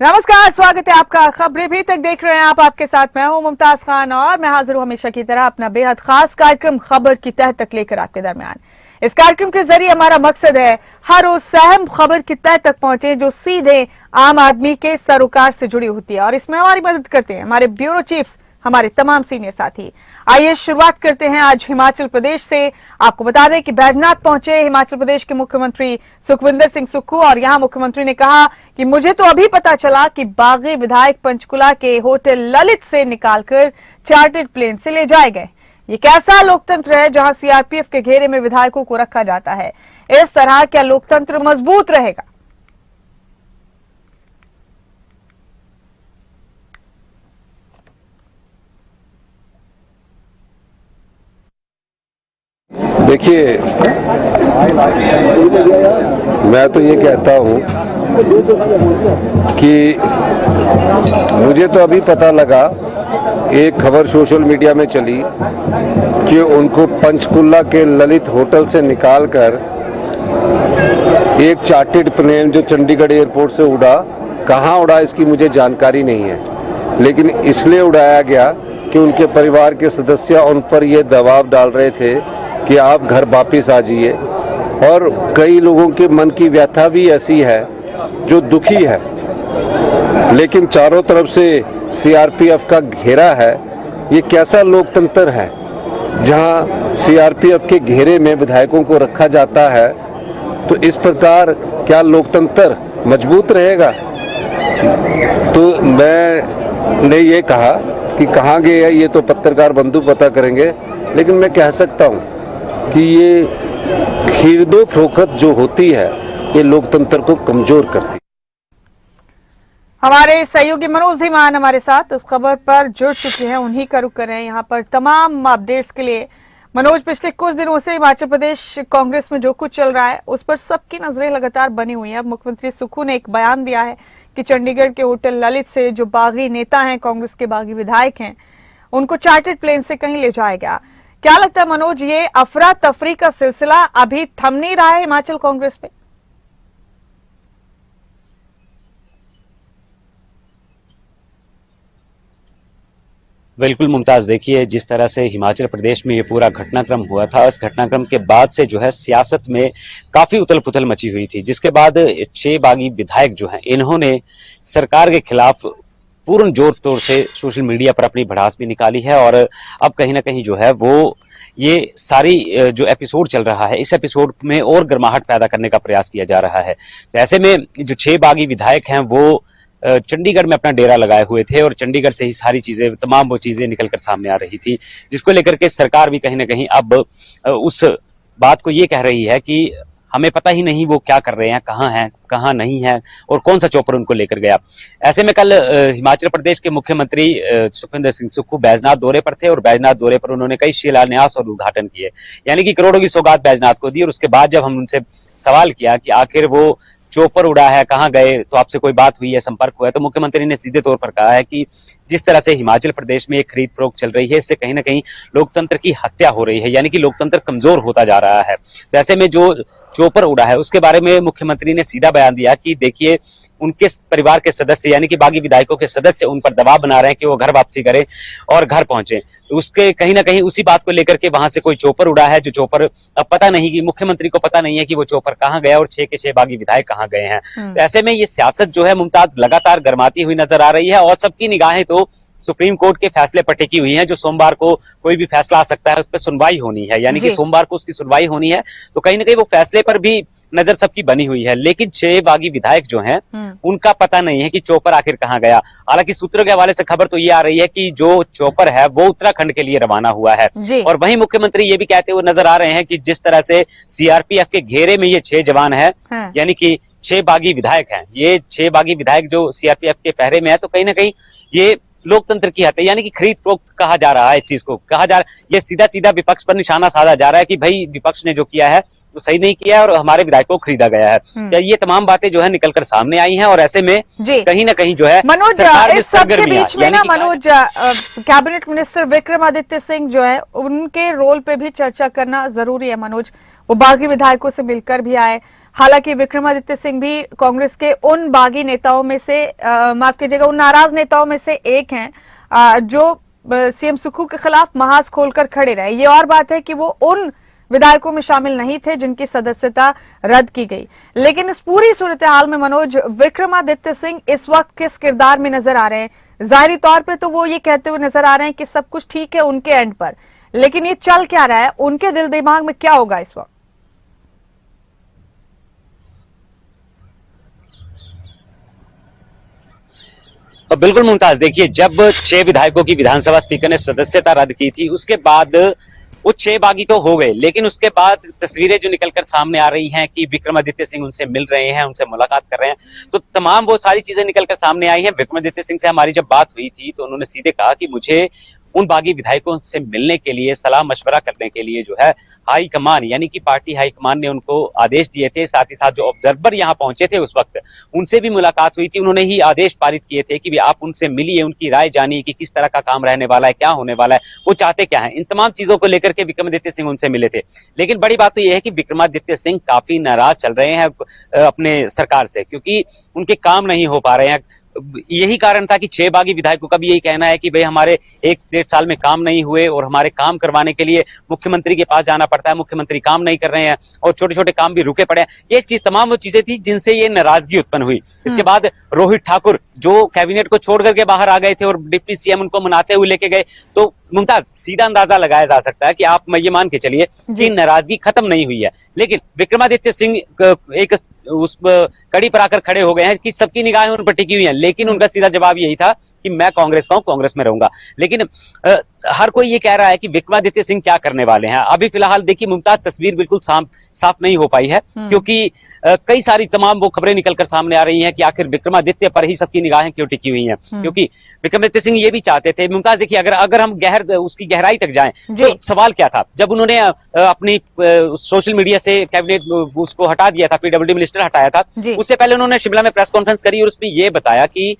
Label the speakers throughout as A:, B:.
A: नमस्कार, स्वागत है आपका। खबरें भी तक देख रहे हैं आप, आपके साथ मैं हूं मुमताज खान और मैं हाजिर हूं हमेशा की तरह अपना बेहद खास कार्यक्रम खबर की तह तक लेकर आपके दरमियान। इस कार्यक्रम के जरिए हमारा मकसद है हर रोज अहम खबर की तह तक पहुंचे जो सीधे आम आदमी के सरोकार से जुड़ी होती है, और इसमें हमारी मदद करते हैं हमारे ब्यूरो चीफ्स, हमारे तमाम सीनियर साथी। आइए शुरुआत करते हैं आज हिमाचल प्रदेश से। आपको बता दें कि बैजनाथ पहुंचे हिमाचल प्रदेश के मुख्यमंत्री सुखविंदर सिंह सुक्खू, और यहां मुख्यमंत्री ने कहा कि मुझे तो अभी पता चला कि बागी विधायक पंचकुला के होटल ललित से निकालकर चार्टर्ड प्लेन से ले जाए गए। ये कैसा लोकतंत्र है जहां सीआरपीएफ के घेरे में विधायकों को रखा जाता है? इस तरह क्या लोकतंत्र मजबूत रहेगा?
B: देखिए, मैं तो ये कहता हूँ कि मुझे तो अभी पता लगा, एक खबर सोशल मीडिया में चली कि उनको पंचकुला के ललित होटल से निकालकर एक चार्टर्ड प्लेन जो चंडीगढ़ एयरपोर्ट से उड़ा, कहाँ उड़ा इसकी मुझे जानकारी नहीं है, लेकिन इसलिए उड़ाया गया कि उनके परिवार के सदस्य उन पर ये दबाव डाल रहे थे कि आप घर वापस आ जाइए। और कई लोगों के मन की व्यथा भी ऐसी है जो दुखी है, लेकिन चारों तरफ से सीआरपीएफ का घेरा है। ये कैसा लोकतंत्र है जहां सीआरपीएफ के घेरे में विधायकों को रखा जाता है? तो इस प्रकार क्या लोकतंत्र मजबूत रहेगा? तो मैंने ये कहा कि कहाँ गए ये तो पत्रकार बंधु पता करेंगे, लेकिन मैं कह सकता हूँ कि ये खरीदो फरोख्त जो होती है ये लोकतंत्र को कमजोर करती है।
A: हमारे सहयोगी मनोज धीमान हमारे साथ इस खबर पर जुड़ चुके हैं, उन्हीं का रुख कर रहे हैं यहाँ पर तमाम अपडेट्स के लिए। मनोज, पिछले कुछ दिनों से हिमाचल प्रदेश कांग्रेस में जो कुछ चल रहा है उस पर सबकी नजरें लगातार बनी हुई हैं। अब मुख्यमंत्री सुक्खू ने एक बयान दिया है कि चंडीगढ़ के होटल ललित से जो बागी नेता हैं, कांग्रेस के बागी विधायक हैं, उनको चार्टर्ड प्लेन से कहीं ले जाया गया। क्या लगता है मनोज, ये अफरा तफरी का सिलसिला अभी थम नहीं रहा है हिमाचल कांग्रेस में?
C: बिल्कुल मुमताज, देखिए जिस तरह से हिमाचल प्रदेश में ये पूरा घटनाक्रम हुआ था, इस घटनाक्रम के बाद से जो है सियासत में काफी उथल पुथल मची हुई थी, जिसके बाद 6 बागी विधायक जो हैं इन्होंने सरकार के खिलाफ पूर्ण जोर तोड़ से सोशल मीडिया पर अपनी भड़ास भी निकाली है। और अब कहीं ना कहीं जो है वो ये सारी जो एपिसोड चल रहा है, इस एपिसोड में और गर्माहट पैदा करने का प्रयास किया जा रहा है। तो ऐसे में जो 6 बागी विधायक हैं वो चंडीगढ़ में अपना डेरा लगाए हुए थे, और चंडीगढ़ से ही सारी चीजें, तमाम वो चीजें निकलकर सामने आ रही थी, जिसको लेकर के सरकार भी कहीं ना कहीं अब उस बात को ये कह रही है कि हमें पता ही नहीं वो क्या कर रहे हैं, कहाँ नहीं है, और कौन सा चौपर उनको लेकर गया। ऐसे में कल हिमाचल प्रदेश के मुख्यमंत्री सुखविंदर सिंह सुक्खू बैजनाथ दौरे पर थे, और बैजनाथ दौरे पर उन्होंने कई शिलान्यास और उद्घाटन किए, यानी कि करोड़ों की सौगात बैजनाथ को दी। और उसके बाद जब हम उनसे सवाल किया कि आखिर वो चौपर उड़ा है, कहाँ गए, तो आपसे कोई बात हुई है, संपर्क हुआ है, तो मुख्यमंत्री ने सीधे तौर पर कहा है कि जिस तरह से हिमाचल प्रदेश में एक खरीद फरोख्त चल रही है, इससे कहीं ना कहीं लोकतंत्र की हत्या हो रही है, यानी कि लोकतंत्र कमजोर होता जा रहा है। तो ऐसे में जो चौपर उड़ा है उसके बारे में मुख्यमंत्री ने सीधा बयान दिया कि देखिए, उनके परिवार के सदस्य यानी कि बागी विधायकों के सदस्य उन पर दबाव बना रहे हैं कि वो घर वापसी करें और घर पहुंचे। तो उसके कहीं ना कहीं उसी बात को लेकर के वहां से कोई चौपर उड़ा है, जो चौपर अब पता नहीं, कि मुख्यमंत्री को पता नहीं है कि वो चौपर कहाँ गया और 6 के 6 बागी विधायक कहाँ गए हैं। तो ऐसे में ये सियासत जो है मुमताज लगातार गर्माती हुई नजर आ रही है, और सबकी निगाहें तो सुप्रीम कोर्ट के फैसले पर टिकी हुई हैं, जो सोमवार को कोई भी फैसला आ सकता है, उस पर सुनवाई होनी है, यानी कि सोमवार को उसकी सुनवाई होनी है। तो कहीं ना कहीं वो फैसले पर भी नजर सबकी बनी हुई है, लेकिन 6 बागी विधायक जो हैं उनका पता नहीं है कि चौपर आखिर कहाँ गया। हालांकि सूत्रों के हवाले से खबर तो ये आ रही है कि जो चौपर है वो उत्तराखंड के लिए रवाना हुआ है, और वहीं मुख्यमंत्री ये भी कहते हुए नजर आ रहे हैं कि जिस तरह से सीआरपीएफ के घेरे में ये 6 जवान है, यानी कि 6 बागी विधायक हैं, ये 6 बागी विधायक जो सीआरपीएफ के पहरे में है, तो कहीं ना कहीं ये लोकतंत्र की हत्या, यानी कि खरीद फरोख्त कहा जा रहा है, इस चीज को कहा जा रहा है। ये सीधा सीधा विपक्ष पर निशाना साधा जा रहा है कि भाई विपक्ष ने जो किया है वो सही नहीं किया है और हमारे विधायकों को खरीदा गया है। क्या ये तमाम बातें जो है निकलकर सामने आई हैं, और ऐसे में कहीं ना कहीं जो है
A: मनोज, इस सब के बीच में ना मनोज, कैबिनेट मिनिस्टर विक्रमादित्य सिंह जो है उनके रोल पे भी चर्चा करना जरूरी है। मनोज, वो बागी विधायकों से मिलकर भी आए, हालांकि विक्रमादित्य सिंह भी कांग्रेस के उन बागी नेताओं में से माफ कीजिएगा, उन नाराज नेताओं में से एक हैं जो सीएम सुक्खू के खिलाफ महाज खोलकर खड़े रहे। ये और बात है कि वो उन विधायकों में शामिल नहीं थे जिनकी सदस्यता रद्द की गई। लेकिन इस पूरी सूरत हाल में मनोज, विक्रमादित्य सिंह इस वक्त किस किरदार में नजर आ रहे हैं? जाहिरी तौर पे तो वो ये कहते हुए नजर आ रहे हैं कि सब कुछ ठीक है उनके एंड पर, लेकिन ये चल क्या रहा है, उनके दिल दिमाग में क्या होगा इस वक्त?
C: बिल्कुल मुमताज, देखिए जब 6 विधायकों की विधानसभा स्पीकर ने सदस्यता रद्द की थी, उसके बाद वो 6 बागी तो हो गए, लेकिन उसके बाद तस्वीरें जो निकलकर सामने आ रही हैं कि विक्रमादित्य सिंह उनसे मिल रहे हैं, उनसे मुलाकात कर रहे हैं, तो तमाम वो सारी चीजें निकलकर सामने आई हैं। विक्रमादित्य सिंह से हमारी जब बात हुई थी तो उन्होंने सीधे कहा कि मुझे उन बागी विधायकों से मिलने के लिए, सलाह मशवरा करने के लिए जो है हाई कमान यानी कि पार्टी हाई कमान ने उनको आदेश दिए थे। साथ ही साथ जो ऑब्जर्वर यहाँ पहुंचे थे उस वक्त, उनसे भी मुलाकात हुई थी। उन्होंने ही आदेश पारित किए थे कि भी आप उनसे मिलिए, उनकी राय जानिए कि किस तरह का काम रहने वाला है, क्या होने वाला है, वो चाहते क्या है। इन तमाम चीजों को लेकर के विक्रमादित्य सिंह उनसे मिले थे। लेकिन बड़ी बात तो यह है कि विक्रमादित्य सिंह काफी नाराज चल रहे हैं अपने सरकार से, क्योंकि उनके काम नहीं हो पा रहे हैं। यही कारण था कि 6 बागी विधायकों का भी यही कहना है कि भाई हमारे 1-1.5 साल में काम नहीं हुए और हमारे काम करवाने के लिए मुख्यमंत्री के पास जाना पड़ता है, मुख्यमंत्री काम नहीं कर रहे हैं और छोटे छोटे काम भी रुके पड़े हैं। ये चीज, तमाम वो चीजें थी जिनसे ये नाराजगी उत्पन्न हुई। इसके बाद रोहित ठाकुर जो कैबिनेट को छोड़ करके बाहर आ गए थे और डिप्टी सीएम उनको मनाते हुए लेके गए, तो मुमताज सीधा अंदाजा लगाया जा सकता है कि आप ये मान के चलिए कि नाराजगी खत्म नहीं हुई है। लेकिन विक्रमादित्य सिंह एक उस कड़ी पर आकर खड़े हो गए हैं कि सबकी निगाहें उन पर टिकी हुई हैं, लेकिन उनका सीधा जवाब यही था कि मैं कांग्रेस का हूं, कांग्रेस में रहूंगा। लेकिन हर कोई ये कह रहा है कि विक्रमादित्य सिंह क्या करने वाले हैं। अभी फिलहाल देखिए मुमताज, तस्वीर बिल्कुल साफ नहीं हो पाई है, क्योंकि कई सारी तमाम वो खबरें निकलकर सामने आ रही हैं कि आखिर विक्रमादित्य पर ही सबकी निगाहें क्यों टिकी हुई हैं। क्योंकि विक्रमादित्य सिंह ये भी चाहते थे मुमताज, देखिए अगर हम उसकी गहराई तक जाएं तो सवाल क्या था जब उन्होंने अपनी सोशल मीडिया से कैबिनेट उसको हटा दिया था, पीडब्ल्यूडी मिनिस्टर हटाया था, उससे पहले उन्होंने शिमला में प्रेस कॉन्फ्रेंस करी और उसमें यह बताया कि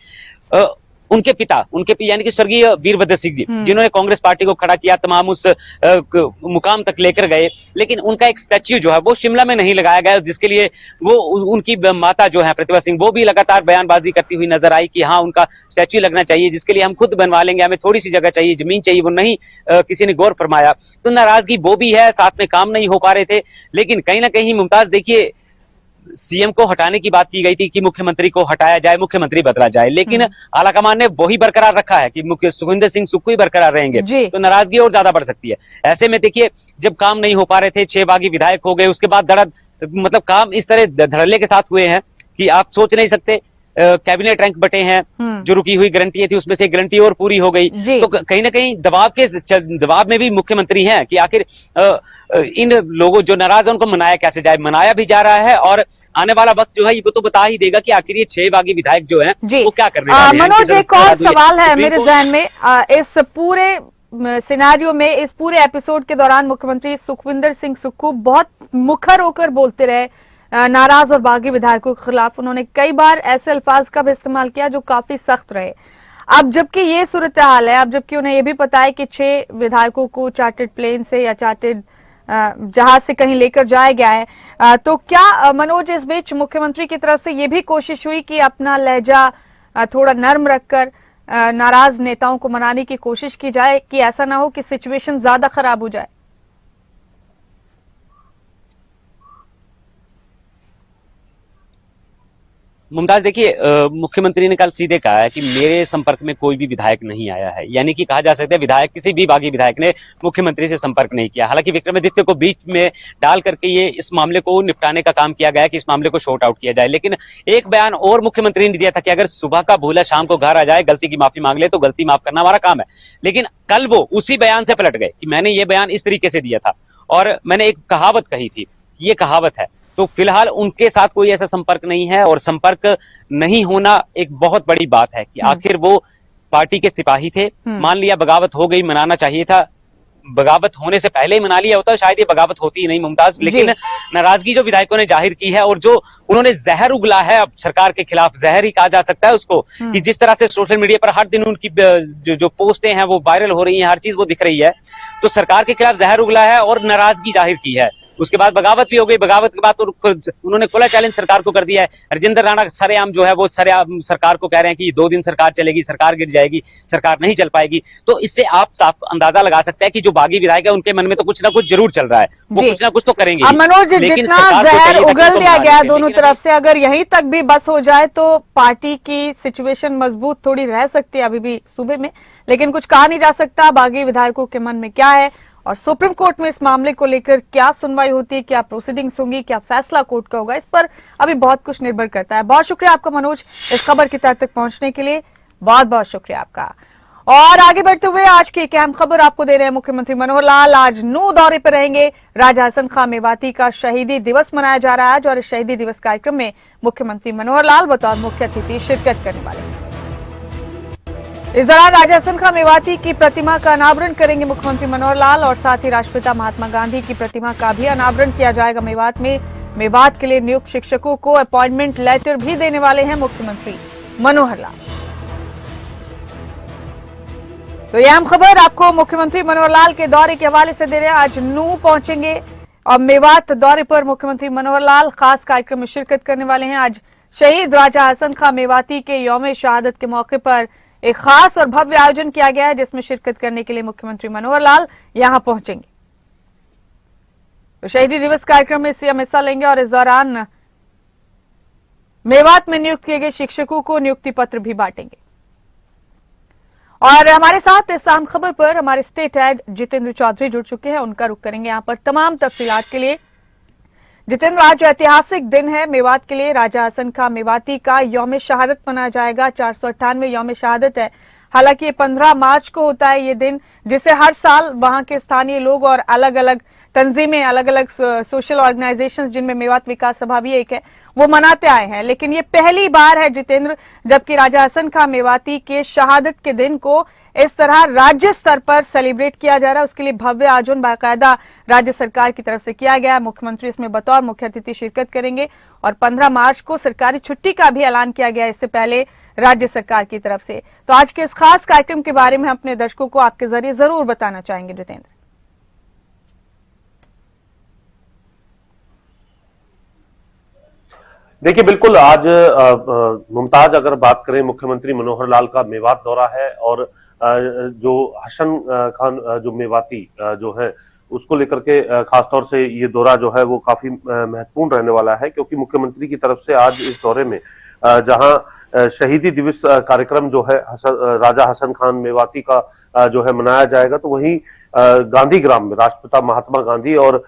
C: उनके पिता यानी कि स्वर्गीय वीरभद्र सिंह जी, जिन्होंने कांग्रेस पार्टी को खड़ा किया, तमाम उस मुकाम तक लेकर गए, लेकिन उनका एक स्टैच्यू जो है वो शिमला में नहीं लगाया गया, जिसके लिए वो उनकी माता जो है प्रतिभा सिंह, वो भी लगातार बयानबाजी करती हुई नजर आई कि हाँ उनका स्टैच्यू लगना चाहिए, जिसके लिए हम खुद बनवा लेंगे, हमें थोड़ी सी जगह चाहिए, जमीन चाहिए, वो नहीं किसी ने गौर फरमाया। तो नाराजगी वो भी है, साथ में काम नहीं हो पा रहे थे। लेकिन कहीं ना कहीं मुमताज देखिए, सीएम को हटाने की बात की गई थी कि मुख्यमंत्री को हटाया जाए, मुख्यमंत्री बदला जाए, लेकिन आलाकमान ने वही बरकरार रखा है कि सुखविंदर सिंह सुक्खू ही बरकरार रहेंगे, तो नाराजगी और ज्यादा बढ़ सकती है। ऐसे में देखिए जब काम नहीं हो पा रहे थे, 6 बागी विधायक हो गए, उसके बाद मतलब काम इस तरह धड़ल्ले के साथ हुए हैं कि आप सोच नहीं सकते। कैबिनेट रैंक बटे हैं, जो रुकी हुई गारंटी थी उसमें से गारंटी और पूरी हो गई, तो कहीं ना कहीं दबाव में भी मुख्यमंत्री हैं कि आखिर इन लोगों जो नाराज हैं उनको मनाया कैसे जाए। मनाया भी जा रहा है और आने वाला वक्त जो है वो तो बता ही देगा कि आखिर ये 6 बागी विधायक जो हैं वो क्या करने वाले हैं।
A: मनोज, एक और सवाल है मेरे जहन में, इस पूरे सिनेरियो में, इस पूरे एपिसोड के दौरान मुख्यमंत्री सुखविंदर सिंह सुक्खू बहुत मुखर होकर बोलते रहे नाराज और बागी विधायकों के खिलाफ। उन्होंने कई बार ऐसे अल्फाज का भी इस्तेमाल किया जो काफी सख्त रहे। अब जबकि ये सूरत हाल है, अब जबकि उन्हें ये भी पता है कि 6 विधायकों को चार्टर्ड प्लेन से या चार्टर्ड जहाज से कहीं लेकर जाया गया है, तो क्या मनोज इस बीच मुख्यमंत्री की तरफ से ये भी कोशिश हुई कि अपना लहजा थोड़ा नर्म रखकर नाराज नेताओं को मनाने की कोशिश की जाए कि ऐसा ना हो कि सिचुएशन ज्यादा खराब हो जाए?
C: मुमताज देखिए, मुख्यमंत्री ने कल सीधे कहा है कि मेरे संपर्क में कोई भी विधायक नहीं आया है, यानी कि कहा जा सकता है विधायक, किसी भी बागी विधायक ने मुख्यमंत्री से संपर्क नहीं किया। हालांकि विक्रमादित्य को बीच में डाल करके ये इस मामले को निपटाने का काम किया गया कि इस मामले को शॉर्ट आउट किया जाए। लेकिन एक बयान और मुख्यमंत्री ने दिया था कि अगर सुबह का भूला शाम को घर आ जाए, गलती की माफी मांग ले, तो गलती माफ करना हमारा काम है। लेकिन कल वो उसी बयान से पलट गए कि मैंने ये बयान इस तरीके से दिया था और मैंने एक कहावत कही थी, ये कहावत है। तो फिलहाल उनके साथ कोई ऐसा संपर्क नहीं है और संपर्क नहीं होना एक बहुत बड़ी बात है कि आखिर वो पार्टी के सिपाही थे। मान लिया बगावत हो गई, मनाना चाहिए था, बगावत होने से पहले ही मना लिया होता शायद ये बगावत होती ही नहीं मुमताज। लेकिन नाराजगी जो विधायकों ने जाहिर की है और जो उन्होंने जहर उगला है अब सरकार के खिलाफ, जहर ही कहा जा सकता है उसको, कि जिस तरह से सोशल मीडिया पर हर दिन उनकी जो पोस्टें हैं वो वायरल हो रही हैं, हर चीज वो दिख रही है, तो सरकार के खिलाफ जहर उगला है और नाराजगी जाहिर की है। उसके बाद बगावत भी हो गई। बगावत के बाद तो उन्होंने खुला चैलेंज सरकार को कर दिया है। राजेंद्र राणा सरेआम जो है वो सरेआम सरकार को कह रहे हैं कि 2 दिन सरकार चलेगी, सरकार गिर जाएगी, सरकार नहीं चल पाएगी। तो इससे आप साफ अंदाजा लगा सकते हैं कि जो बागी विधायक है उनके मन में तो कुछ ना कुछ जरूर चल रहा है, वो कुछ ना कुछ तो करेंगे।
A: अब मनोज, जितना जहर उगल दिया गया दोनों तरफ से, अगर यहीं तक भी बस हो जाए तो पार्टी की सिचुएशन मजबूत थोड़ी रह सकती है अभी भी सूबे में, लेकिन कुछ कहा नहीं जा सकता बागी विधायकों के मन में क्या है और सुप्रीम कोर्ट में इस मामले को लेकर क्या सुनवाई होती है, क्या प्रोसीडिंग्स होंगी, क्या फैसला कोर्ट का होगा, इस पर अभी बहुत कुछ निर्भर करता है। बहुत शुक्रिया आपका मनोज, इस खबर की तह तक पहुंचने के लिए बहुत बहुत शुक्रिया आपका। और आगे बढ़ते हुए आज की एक अहम खबर आपको दे रहे हैं। मुख्यमंत्री मनोहर लाल आज नूंह दौरे पर रहेंगे। राजा हसन खां मेवाती का शहीदी दिवस मनाया जा रहा है और इस शहीदी दिवस कार्यक्रम में मुख्यमंत्री मनोहर लाल बतौर मुख्य अतिथि शिरकत करने वाले हैं। इस दौरान राजा हसन खां मेवाती की प्रतिमा का अनावरण करेंगे मुख्यमंत्री मनोहर लाल और साथ ही राष्ट्रपिता महात्मा गांधी की प्रतिमा का भी अनावरण किया जाएगा मेवात में। मेवात के लिए नियुक्त शिक्षकों को अपॉइंटमेंट लेटर भी देने वाले हैं मुख्यमंत्री मनोहर लाल। तो यह अहम खबर आपको मुख्यमंत्री मनोहर लाल के दौरे के हवाले से दे रहे हैं। आज नूंह पहुंचेंगे और मेवात दौरे पर मुख्यमंत्री मनोहर लाल खास कार्यक्रम में शिरकत करने वाले हैं। आज शहीद राजा हसन खां मेवाती के यौम शहादत के मौके पर एक खास और भव्य आयोजन किया गया है, जिसमें शिरकत करने के लिए मुख्यमंत्री मनोहर लाल यहां पहुंचेंगे। तो शहीदी दिवस कार्यक्रम में सीएम हिस्सा लेंगे और इस दौरान मेवात में नियुक्त किए गए शिक्षकों को नियुक्ति पत्र भी बांटेंगे। और हमारे साथ इस अहम खबर पर हमारे स्टेट हेड जितेंद्र चौधरी जुड़ चुके हैं, उनका रुख करेंगे यहां पर तमाम तफसीलात के लिए। जितेंद्र, आज ऐतिहासिक दिन है मेवात के लिए। राजा हसन खां मेवाती का यौम शहादत मनाया जाएगा। 498 यौम शहादत है। हालांकि ये 15 मार्च को होता है ये दिन, जिसे हर साल वहां के स्थानीय लोग और अलग अलग तंजीमें, अलग अलग सोशल ऑर्गेनाइजेशंस, जिनमें मेवात विकास सभा भी एक है, वो मनाते आए हैं। लेकिन ये पहली बार है जितेंद्र, जबकि राजा हसन खां मेवाती के शहादत के दिन को इस तरह राज्य स्तर पर सेलिब्रेट किया जा रहा है। उसके लिए भव्य आयोजन बाकायदा राज्य सरकार की तरफ से किया गया है। मुख्यमंत्री इसमें बतौर मुख्य अतिथि शिरकत करेंगे और 15 मार्च को सरकारी छुट्टी का भी ऐलान किया गया इससे पहले राज्य सरकार की तरफ से। तो आज के इस खास कार्यक्रम के बारे में अपने दर्शकों को आपके जरिए जरूर बताना चाहेंगे जितेंद्र।
D: देखिए, बिल्कुल आज मुमताज, अगर बात करें, मुख्यमंत्री मनोहर लाल का मेवात दौरा है और जो हसन खान जो मेवाती जो है उसको लेकर के खासतौर से ये दौरा जो है वो काफी महत्वपूर्ण रहने वाला है, क्योंकि मुख्यमंत्री की तरफ से आज इस दौरे में जहां शहीदी दिवस कार्यक्रम जो है राजा हसन खान मेवाती का जो है मनाया जाएगा, तो वहीं गांधी ग्राम में राष्ट्रपिता महात्मा गांधी और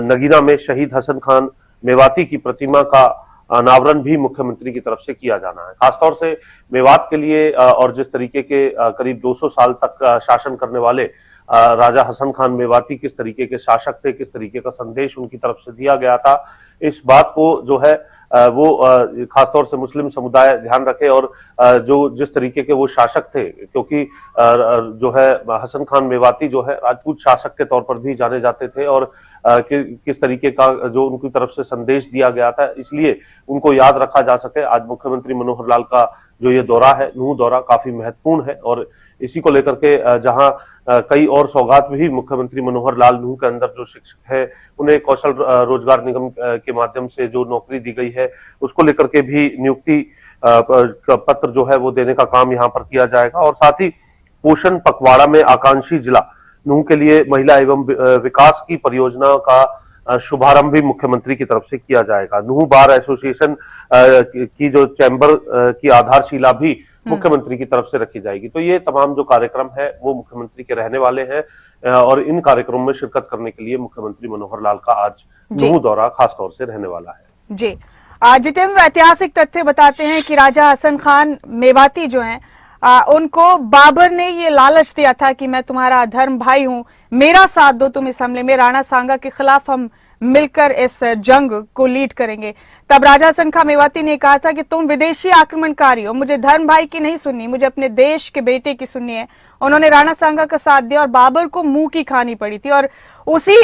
D: नगीना में शहीद हसन खान मेवाती की प्रतिमा का अनावरण भी मुख्यमंत्री की तरफ से किया जाना है। खासतौर से मेवात के लिए और जिस तरीके के करीब 200 साल तक शासन करने वाले राजा हसन खान मेवाती किस तरीके के शासक थे, किस तरीके का संदेश उनकी तरफ से दिया गया था, इस बात को जो है वो खासतौर से मुस्लिम समुदाय ध्यान रखे और जो जिस तरीके के वो शासक थे, क्योंकि जो है हसन खान मेवाती जो है राजपूत शासक के तौर पर भी जाने जाते थे और किस तरीके का जो उनकी तरफ से संदेश दिया गया था, इसलिए उनको याद रखा जा सके। आज मुख्यमंत्री मनोहर लाल का जो ये दौरा है, नूंह दौरा, काफी महत्वपूर्ण है और इसी को लेकर के जहां कई और सौगात भी मुख्यमंत्री मनोहर लाल नूंह के अंदर जो शिक्षक है उन्हें कौशल रोजगार निगम के माध्यम से जो नौकरी दी गई है उसको लेकर के भी नियुक्ति पत्र जो है वो देने का काम यहाँ पर किया जाएगा। और साथ ही पोषण पखवाड़ा में आकांक्षी जिला नूंह के लिए महिला एवं विकास की परियोजना का शुभारंभ भी मुख्यमंत्री की तरफ से किया जाएगा। नूंह बार एसोसिएशन की जो चैम्बर की आधारशिला भी मुख्यमंत्री की तरफ से रखी जाएगी। तो ये तमाम जो कार्यक्रम है वो मुख्यमंत्री के रहने वाले हैं और इन कार्यक्रमों में शिरकत करने के लिए मुख्यमंत्री मनोहर लाल का आज नूंह दौरा खास तौर से रहने वाला है।
A: जी जितेंद्र, ऐतिहासिक तथ्य बताते हैं कि राजा हसन खान मेवाती जो हैं उनको बाबर ने ये लालच दिया था कि मैं तुम्हारा धर्म भाई हूं, मेरा साथ दो तुम इस हमले में, राणा सांगा के खिलाफ हम मिलकर इस जंग को लीड करेंगे। तब राजा हसन खां मेवाती ने कहा था कि तुम विदेशी आक्रमणकारी हो, मुझे धर्म भाई की नहीं सुननी, मुझे अपने देश के बेटे की सुननी है। उन्होंने राणा सांगा का साथ दिया और बाबर को मुंह की खानी पड़ी थी। और उसी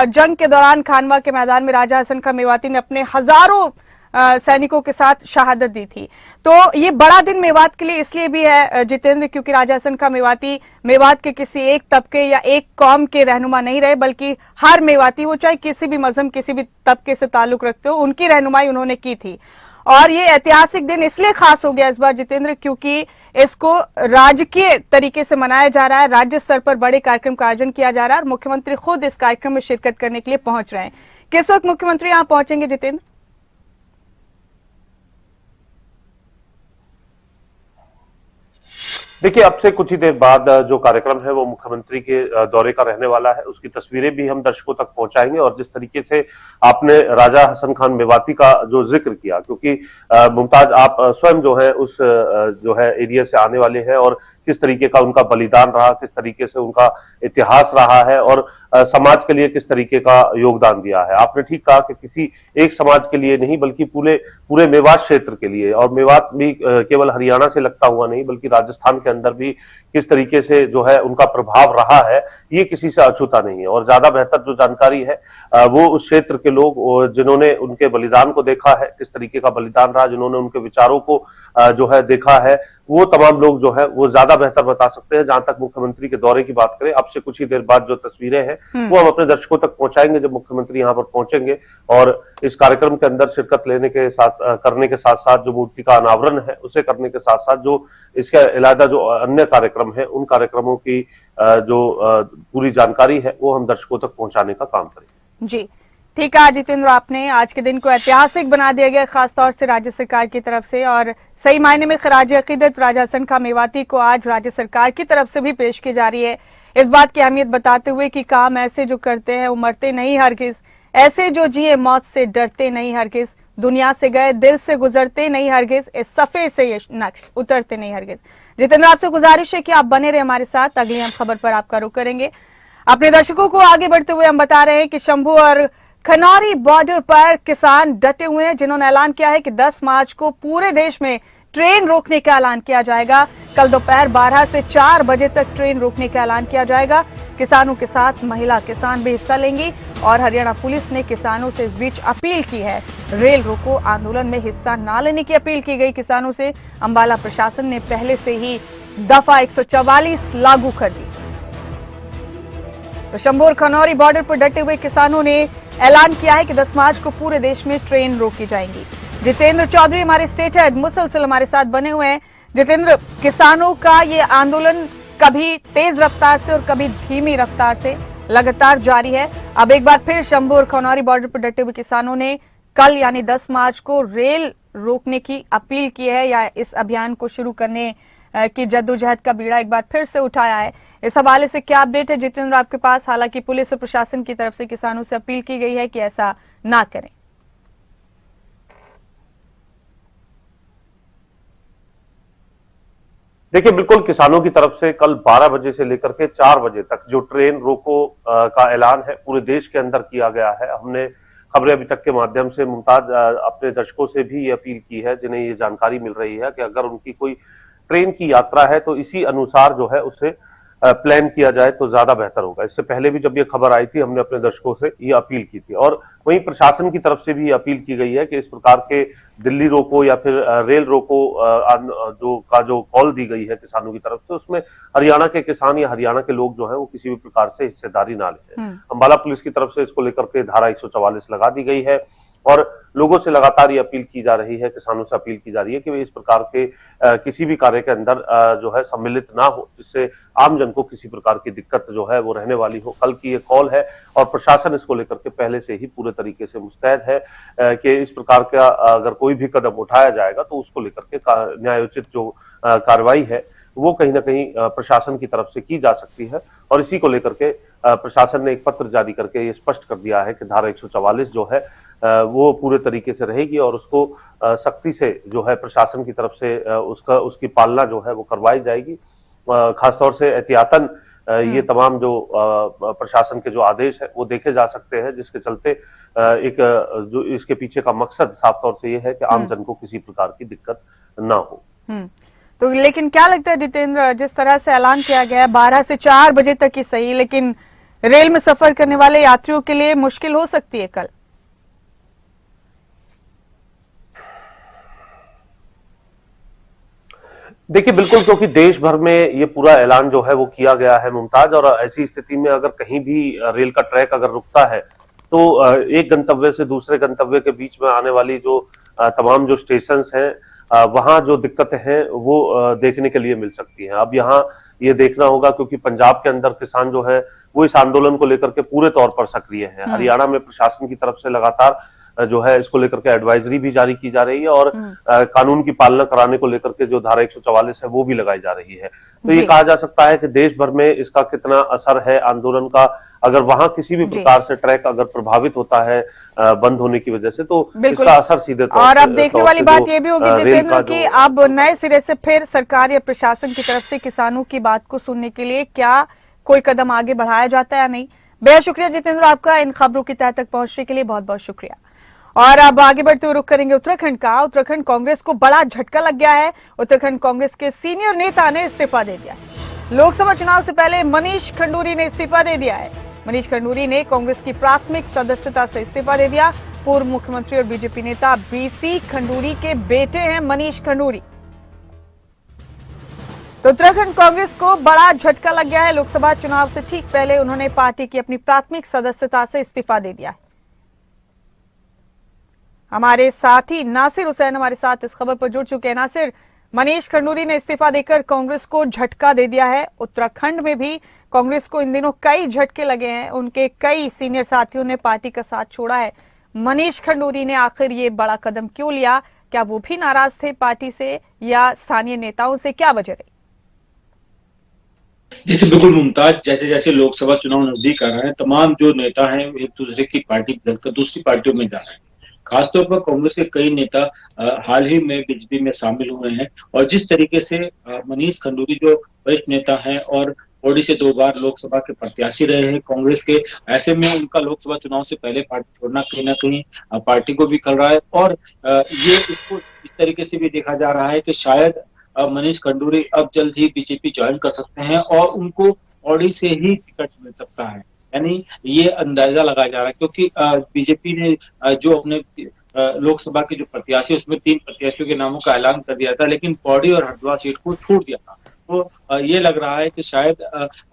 A: जंग के दौरान खानवा के मैदान में राजा हसन खां मेवाती ने अपने हजारों सैनिकों के साथ शहादत दी थी। तो ये बड़ा दिन मेवात के लिए इसलिए भी है जितेंद्र, क्योंकि राजा हसन खां मेवाती मेवात के किसी एक तबके या एक कौम के रहनुमा नहीं रहे, बल्कि हर मेवाती, वो चाहे किसी भी मजहब किसी भी तबके से ताल्लुक रखते हो, उनकी रहनुमाई उन्होंने की थी। और ये ऐतिहासिक दिन इसलिए खास हो गया इस बार जितेंद्र, क्योंकि इसको राजकीय तरीके से मनाया जा रहा है, राज्य स्तर पर बड़े कार्यक्रम का आयोजन किया जा रहा है और मुख्यमंत्री खुद इस कार्यक्रम में शिरकत करने के लिए पहुंच रहे हैं। किस वक्त मुख्यमंत्री यहां पहुंचेंगे जितेंद्र?
D: देखिए, अब से कुछ ही देर बाद जो कार्यक्रम है वो मुख्यमंत्री के दौरे का रहने वाला है। उसकी तस्वीरें भी हम दर्शकों तक पहुंचाएंगे और जिस तरीके से आपने राजा हसन खान मेवाती का जो जिक्र किया, क्योंकि मुमताज आप स्वयं जो है उस जो है एरिया से आने वाले हैं और किस तरीके का उनका बलिदान रहा, किस तरीके से उनका इतिहास रहा है और समाज के लिए किस तरीके का योगदान दिया है। आपने ठीक कहा कि किसी एक समाज के लिए नहीं बल्कि पूरे मेवात क्षेत्र के लिए, और मेवात भी केवल हरियाणा से लगता हुआ नहीं बल्कि राजस्थान के अंदर भी किस तरीके से जो है उनका प्रभाव रहा है, ये किसी से अछूता नहीं है। और ज्यादा बेहतर जो जानकारी है वो उस क्षेत्र के लोग जिन्होंने उनके बलिदान को देखा है, किस तरीके का बलिदान रहा, जिन्होंने उनके विचारों को जो है देखा है, वो तमाम लोग जो है वो ज्यादा बेहतर बता सकते हैं। जहां तक मुख्यमंत्री के दौरे की बात करें, अब से कुछ ही देर बाद जो तस्वीरें हैं वो हम अपने दर्शकों तक पहुंचाएंगे जब मुख्यमंत्री यहां पर पहुंचेंगे और इस कार्यक्रम के अंदर शिरकत करने के साथ साथ जो मूर्ति का अनावरण है उसे करने के साथ साथ जो इसके अलावा जो अन्य कार्यक्रम है उन कार्यक्रमों की जो पूरी जानकारी है वो हम दर्शकों तक पहुंचाने का काम करेंगे।
A: जी ठीक है जितेंद्र, आपने आज के दिन को ऐतिहासिक बना दिया गया खासतौर से राज्य सरकार की तरफ से, और सही मायने में खराज अकीदत राजा हसन खां मेवाती को आज राज्य सरकार की तरफ से भी पेश की जा रही है, इस बात की अहमियत बताते हुए कि काम ऐसे जो करते हैं वो मरते नहीं हरगिज, ऐसे जो जिए मौत से डरते नहीं हरगिज, दुनिया से गए दिल से गुजरते नहीं हरगिज, इस सफे से ये नक्श उतरते नहीं हरगिज। जितेंद्र, आपसे गुजारिश है कि आप बने रहे हमारे साथ, अगली हम खबर पर आपका रुख करेंगे। अपने दर्शकों को आगे बढ़ते हुए हम बता रहे हैं कि शंभू और खनौरी बॉर्डर पर किसान डटे हुए हैं, जिन्होंने ऐलान किया है कि 10 मार्च को पूरे देश में ट्रेन रोकने का ऐलान किया जाएगा। कल दोपहर 12 से 4 बजे तक ट्रेन रोकने का ऐलान किया जाएगा। किसानों के साथ महिला किसान भी हिस्सा लेंगी और हरियाणा पुलिस ने किसानों से इस बीच अपील की है, रेल रोको आंदोलन में हिस्सा न लेने की अपील की गई किसानों से। अंबाला प्रशासन ने पहले से ही दफा 144 लागू कर दी। तो शंभू और खनौरी बॉर्डर पर डटे हुए किसानों ने ऐलान किया है कि 10 मार्च को पूरे देश में ट्रेन रोकी जाएंगी। जितेंद्र चौधरी हमारे स्टेट हेड मुसलसल हमारे साथ बने हुए हैं। जितेंद्र, किसानों का ये आंदोलन कभी तेज रफ्तार से और कभी धीमी रफ्तार से लगातार जारी है। अब एक बार फिर शंभू और खनौरी बॉर्डर पर डटे हुए किसानों ने कल यानी 10 मार्च को रेल रोकने की अपील की है या इस अभियान को शुरू करने की जद्दोजहद का बीड़ा एक बार फिर से उठाया है। इस हवाले से क्या अपडेट है जितेंद्र आपके पास? हालांकि पुलिस और प्रशासन की तरफ से किसानों से अपील की गई है कि ऐसा ना करें।
D: देखिए, बिल्कुल किसानों की तरफ से कल 12 बजे से लेकर के 4 बजे तक जो ट्रेन रोको का ऐलान है पूरे देश के अंदर किया गया है। हमने खबरें अभी तक के माध्यम से मुमताज अपने दर्शकों से भी ये अपील की है जिन्हें ये जानकारी मिल रही है कि अगर उनकी कोई ट्रेन की यात्रा है तो इसी अनुसार जो है उसे प्लान किया जाए तो ज्यादा बेहतर होगा। इससे पहले भी जब ये खबर आई थी हमने अपने दर्शकों से ये अपील की थी और वहीं प्रशासन की तरफ से भी अपील की गई है कि इस प्रकार के दिल्ली रोको या फिर रेल रोको जो कॉल दी गई है किसानों की तरफ से, उसमें हरियाणा के किसान या हरियाणा के लोग जो है वो किसी भी प्रकार से हिस्सेदारी ना लें। अंबाला पुलिस की तरफ से इसको लेकर के धारा 144 लगा दी गई है और लोगों से लगातार ये अपील की जा रही है, किसानों से अपील की जा रही है कि वे इस प्रकार के किसी भी कार्य के अंदर जो है सम्मिलित ना हो, जिससे आम जन को किसी प्रकार की दिक्कत जो है वो रहने वाली हो। कल की ये कॉल है और प्रशासन इसको लेकर के पहले से ही पूरे तरीके से मुस्तैद है कि इस प्रकार का अगर कोई भी कदम उठाया जाएगा तो उसको लेकर के न्यायोचित जो कार्रवाई है वो कहीं ना कहीं प्रशासन की तरफ से की जा सकती है। और इसी को लेकर के प्रशासन ने एक पत्र जारी करके ये स्पष्ट कर दिया है कि धारा 144 जो है वो पूरे तरीके से रहेगी और उसको सख्ती से जो है प्रशासन की तरफ से उसकी पालना जो है वो करवाई जाएगी। खासतौर से एहतियातन ये तमाम जो प्रशासन के जो आदेश है वो देखे जा सकते हैं, जिसके चलते जो इसके पीछे का मकसद साफ तौर से ये है कि आम जन को किसी प्रकार की दिक्कत ना हो।
A: तो लेकिन क्या लगता है जितेंद्र, जिस तरह से ऐलान किया गया है 12 से 4 बजे तक ही सही, लेकिन रेल में सफर करने वाले यात्रियों के लिए मुश्किल हो सकती है कल?
D: देखिए बिल्कुल, क्योंकि देश भर में ये पूरा ऐलान जो है वो किया गया है मुमताज, और ऐसी स्थिति में अगर कहीं भी रेल का ट्रैक अगर रुकता है तो एक गंतव्य से दूसरे गंतव्य के बीच में आने वाली जो तमाम जो स्टेशंस हैं वहां जो दिक्कतें हैं वो देखने के लिए मिल सकती हैं। अब यहाँ ये देखना होगा, क्योंकि पंजाब के अंदर किसान जो है वो इस आंदोलन को लेकर के पूरे तौर पर सक्रिय है। हरियाणा में प्रशासन की तरफ से लगातार जो है इसको लेकर के एडवाइजरी भी जारी की जा रही है, और कानून की पालना कराने को लेकर के जो धारा 144 है वो भी लगाई जा रही है। तो ये कहा जा सकता है कि देश भर में इसका कितना असर है आंदोलन का, अगर वहां किसी भी प्रकार से ट्रैक अगर प्रभावित होता है बंद होने की वजह से, तो इसका असर सीधे तौर
A: और अब देखने वाली बात ये भी होगी जितेंद्र कि अब नए सिरे से फिर सरकार या प्रशासन की तरफ से किसानों की बात को सुनने के लिए क्या कोई कदम आगे बढ़ाया जाता है या नहीं। बेहद शुक्रिया जितेंद्र आपका इन खबरों की तह तक पहुंचने के लिए, बहुत बहुत शुक्रिया। और अब आगे बढ़ते हुए रुख करेंगे उत्तराखंड का। उत्तराखंड कांग्रेस को बड़ा झटका लग गया है। उत्तराखंड कांग्रेस के सीनियर नेता ने इस्तीफा दे दिया है। लोकसभा चुनाव से पहले मनीष खंडूरी ने इस्तीफा दे दिया है। मनीष खंडूरी ने कांग्रेस की प्राथमिक सदस्यता से इस्तीफा दे दिया। पूर्व मुख्यमंत्री और बीजेपी नेता बीसी खंडूरी के बेटे हैं मनीष खंडूरी। तो उत्तराखंड कांग्रेस को बड़ा झटका लग गया है। लोकसभा चुनाव से ठीक पहले उन्होंने पार्टी की अपनी प्राथमिक सदस्यता से इस्तीफा दे दिया है। हमारे साथी नासिर हुसैन हमारे साथ इस खबर पर जुड़ चुके हैं। नासिर, मनीष खंडूरी ने इस्तीफा देकर कांग्रेस को झटका दे दिया है। उत्तराखंड में भी कांग्रेस को इन दिनों कई झटके लगे हैं। उनके कई सीनियर साथियों ने पार्टी का साथ छोड़ा है। मनीष खंडूरी ने आखिर ये बड़ा कदम क्यों लिया? क्या वो भी नाराज थे पार्टी से या स्थानीय नेताओं से? क्या वजह रही?
E: देखिए बिल्कुल मुमताज, जैसे जैसे लोकसभा चुनाव नजदीक आ रहे हैं, तमाम जो नेता हैं एक दूसरे की पार्टी बदलकर दूसरी पार्टियों में जा रहे हैं। खासतौर पर कांग्रेस के कई नेता हाल ही में बीजेपी में शामिल हुए हैं, और जिस तरीके से मनीष खंडूरी जो वरिष्ठ नेता हैं और ओडी से 2 बार लोकसभा के प्रत्याशी रहे हैं कांग्रेस के, ऐसे में उनका लोकसभा चुनाव से पहले पार्टी छोड़ना कहीं ना कहीं पार्टी को भी खल रहा है। और ये इसको इस तरीके से भी देखा जा रहा है कि शायद मनीष खंडूरी अब जल्द ही बीजेपी ज्वाइन कर सकते हैं और उनको ओडी से ही टिकट मिल सकता है। यानी ये अंदाजा लगाया जा रहा है, क्योंकि बीजेपी ने जो अपने लोकसभा के जो प्रत्याशी उसमें 3 प्रत्याशियों के नामों का ऐलान कर दिया था, लेकिन पौड़ी और हरिद्वार सीट को छोड़ दिया था। तो ये लग रहा है कि शायद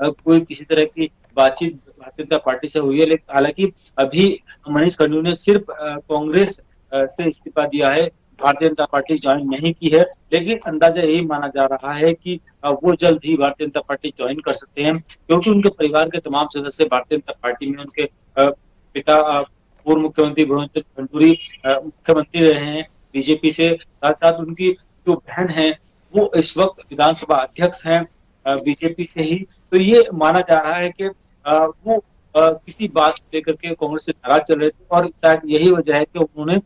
E: कोई किसी तरह की बातचीत भारतीय जनता पार्टी से हुई है, लेकिन हालांकि अभी मनीष खंडूरी ने सिर्फ कांग्रेस से इस्तीफा दिया है, भारतीय जनता पार्टी ज्वाइन नहीं की है। लेकिन अंदाजा यही माना जा रहा है कि वो जल्द ही भारतीय जनता पार्टी ज्वाइन कर सकते हैं, क्योंकि उनके परिवार के तमाम सदस्य भारतीय जनता पार्टी में, उनके पिता पूर्व मुख्यमंत्री भुवनेश्वर खंडूरी मुख्यमंत्री रहे हैं बीजेपी से, साथ साथ उनकी जो बहन है वो इस वक्त विधानसभा अध्यक्ष हैं बीजेपी से ही। तो ये माना जा रहा है कि वो किसी बात को लेकर के कांग्रेस से नाराज चल रहे थे, और शायद यही वजह है कि उन्होंने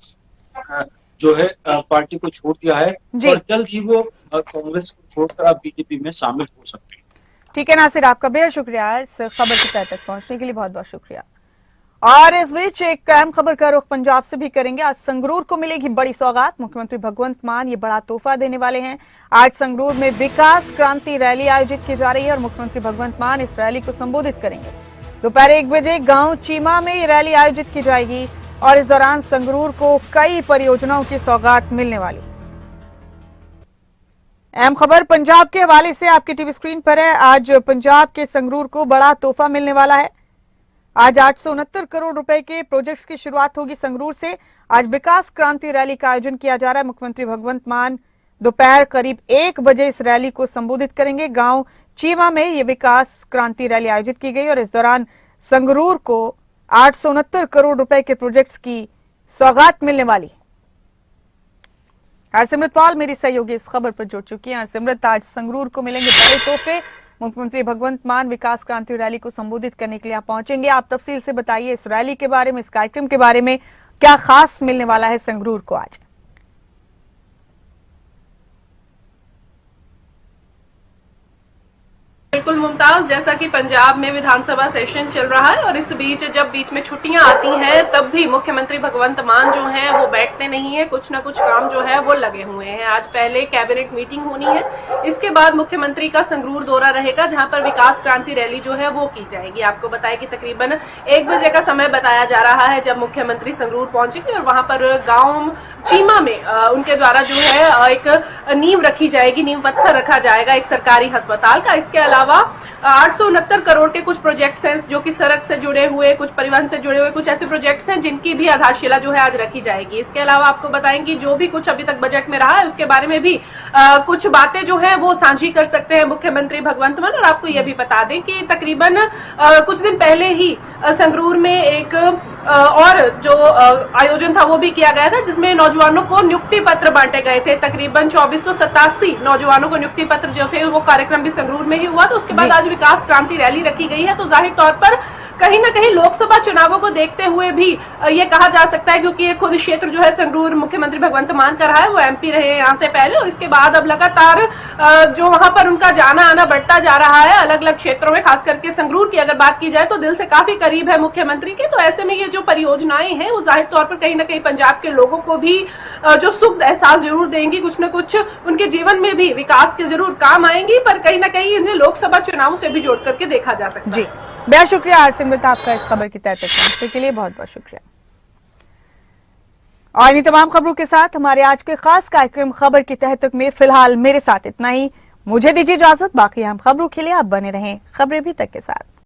E: जो है पार्टी को छोड़ दिया है, और जल्द ही वो कांग्रेस को छोड़कर अब बीजेपी में शामिल हो सकते हैं।
A: ठीक है नासिर, आपका बेहद शुक्रिया इस खबर की तह तक पहुंचने के लिए, बहुत बहुत शुक्रिया। और इस बीच एक अहम खबर का रुख पंजाब से भी करेंगे। आज संगरूर को मिलेगी बड़ी सौगात। मुख्यमंत्री भगवंत मान ये बड़ा तोहफा देने वाले हैं। आज संगरूर में विकास क्रांति रैली आयोजित की जा रही है और मुख्यमंत्री भगवंत मान इस रैली को संबोधित करेंगे। दोपहर 1 बजे गांव चीमा में ये रैली आयोजित की जाएगी और इस दौरान संगरूर को कई परियोजनाओं की सौगात मिलने वाली। अहम खबर पंजाब के हवाले से आपकी टीवी स्क्रीन पर है। आज पंजाब के संगरूर को बड़ा तोहफा मिलने वाला है। आज 869 करोड़ रुपए के प्रोजेक्ट्स की शुरुआत होगी संगरूर से। आज विकास क्रांति रैली का आयोजन किया जा रहा है। मुख्यमंत्री भगवंत मान दोपहर करीब 1 बजे इस रैली को संबोधित करेंगे। गांव चीमा में ये विकास क्रांति रैली आयोजित की गई और इस दौरान संगरूर को 869 करोड़ रुपए के प्रोजेक्ट्स की सौगात मिलने वाली। हरसिमरत पाल मेरी सहयोगी इस खबर पर जुड़ चुकी है। हरसिमरत, आज संगरूर को मिलेंगे बड़े तोहफे। मुख्यमंत्री भगवंत मान विकास क्रांति रैली को संबोधित करने के लिए आप पहुंचेंगे। आप तफसील से बताइए इस रैली के बारे में, इस कार्यक्रम के बारे में, क्या खास मिलने वाला है संगरूर को आज?
F: बिल्कुल बिल्कुल मुमताज, जैसा कि पंजाब में विधानसभा सेशन चल रहा है और इस बीच जब बीच में छुट्टियां आती हैं तब भी मुख्यमंत्री भगवंत मान जो हैं वो बैठते नहीं है, कुछ ना कुछ काम जो है वो लगे हुए हैं। आज पहले कैबिनेट मीटिंग होनी है, इसके बाद मुख्यमंत्री का संगरूर दौरा रहेगा जहां पर विकास क्रांति रैली जो है वो की जाएगी। आपको बताएं कि तकरीबन 1 बजे का समय बताया जा रहा है जब मुख्यमंत्री संगरूर पहुंचेंगे और वहां पर गांव चीमा में उनके द्वारा जो है एक नींव रखी जाएगी, नींव पत्थर रखा जाएगा एक सरकारी अस्पताल का। इसके अलावा 869 करोड़ के कुछ प्रोजेक्ट्स हैं जो कि सड़क से जुड़े हुए, कुछ परिवहन से जुड़े हुए कुछ ऐसे प्रोजेक्ट्स हैं जिनकी भी आधारशिला जो है आज रखी जाएगी। इसके अलावा आपको बताएंगे जो भी कुछ अभी तक बजट में रहा है उसके बारे में भी कुछ बातें जो है वो साझी कर सकते हैं मुख्यमंत्री भगवंत मान। और आपको यह भी बता दें कि तकरीबन कुछ दिन पहले ही संगरूर में एक और जो आयोजन था वो भी किया गया था जिसमें नौजवानों को नियुक्ति पत्र बांटे गए थे। तकरीबन 2487 नौजवानों को नियुक्ति पत्र जो थे वो कार्यक्रम भी संगरूर में ही हुआ। तो उसके बाद आज विकास क्रांति रैली रखी गई है। तो जाहिर तौर पर कहीं ना कहीं लोकसभा चुनावों को देखते हुए भी ये कहा जा सकता है, क्योंकि ये खुद क्षेत्र जो है संगरूर मुख्यमंत्री भगवंत मान का रहा है, वो एमपी रहे यहाँ से पहले और इसके बाद अब लगातार जो वहां पर उनका जाना आना बढ़ता जा रहा है अलग अलग क्षेत्रों में। खास करके संगरूर की अगर बात की जाए तो दिल से काफी करीब है मुख्यमंत्री के। तो ऐसे में ये जो परियोजनाएं हैं वो जाहिर तौर पर कहीं ना कहीं पंजाब के लोगों को भी जो सुख एहसास जरूर देंगी, कुछ न कुछ उनके जीवन में भी विकास के जरूर काम आएंगी, पर कहीं ना कहीं इन्हें लोकसभा चुनावों से भी जोड़ करके देखा जा सकता है।
A: जी, बेहद शुक्रिया हरसिमरत, आपका इस खबर की तय तक के लिए बहुत बहुत शुक्रिया। और इन तमाम खबरों के साथ हमारे आज के खास कार्यक्रम खबर की तह तक में फिलहाल मेरे साथ इतना ही। मुझे दीजिए इजाजत, बाकी हम खबरों के लिए आप बने रहें खबरें भी तक के साथ।